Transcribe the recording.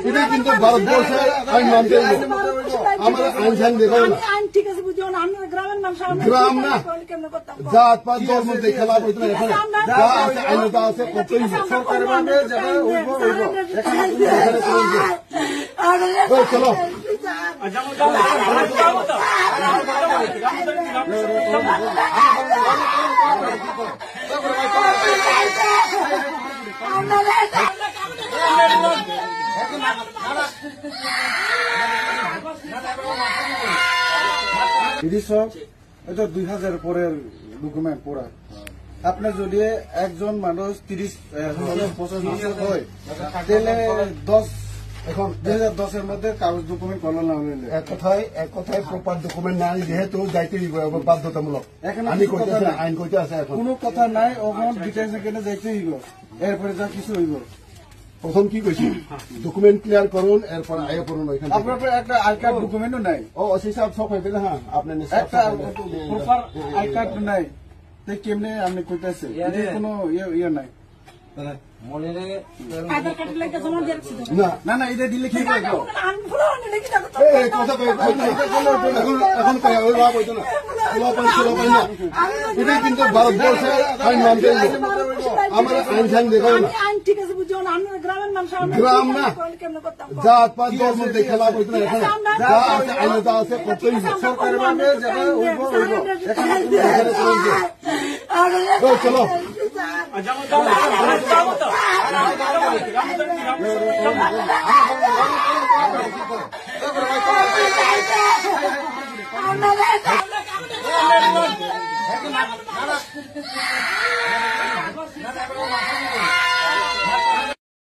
এটা কিন্তু ভারতবর্ষের আইন মানতে হবে। আমরা আইন সাইন দেখো না, ঠিক আছে বুঝি না, আমি গ্রামের মানুষ, গ্রাম না জাত পাত ধর্ম দেখে লাভ হইতো না। এখানে যা আছে আইনতা আছে করতেই হবে। সরকারের ভাবে যারা হইব হইব চলো এটা 2000 পরের ডকুমেন্ট পুরা। আপনার যদি একজন মানুষ 30 বছর হয় তাহলে 10 এখন 2010 মধ্যে কাগজ ডকুমেন্ট করলো না হলে এক কথায় প্রপার ডকুমেন্ট নাই, যেহেতু যাইতে বাধ্যতামূলক। আমি কইতেছি আইন কইতে আছে, এখন কোনো কথা নাই। ওখানে ডিটেলস এখানে যাইতে হইব, এরপরে যা কিছু হইব। প্রথম কি কইছি ডকুমেন্ট ক্লিয়ার করুন, এরপর আয় করুন। ওইখানে আপনার একটা আই কার্ড ডকুমেন্টও নাই। ও সেই সব সব হয়ে গেলে হ্যাঁ আপনার একটা প্রপার আই কার্ড নাই, তাই কেমনে আপনি কইতেছে কোনো ইয়ে নাই। না না এটা দিলে কি করবো? কথা এখন ওই লাভ হইতো না। এটা কিন্তু ভারতবর্ষের আইন মানতে হবে। আমরা আইন সাইন দেখো না, ঠিক আছে বুঝি না, আমি গ্রামের মানুষ, গ্রাম না জাত পাত ধর্ম দেখে লাভ হইতো না। এখানে যা আছে আইনতা আছে করতেই হবে। সরকারের ভাবে যারা হইব হইব চলো আমরা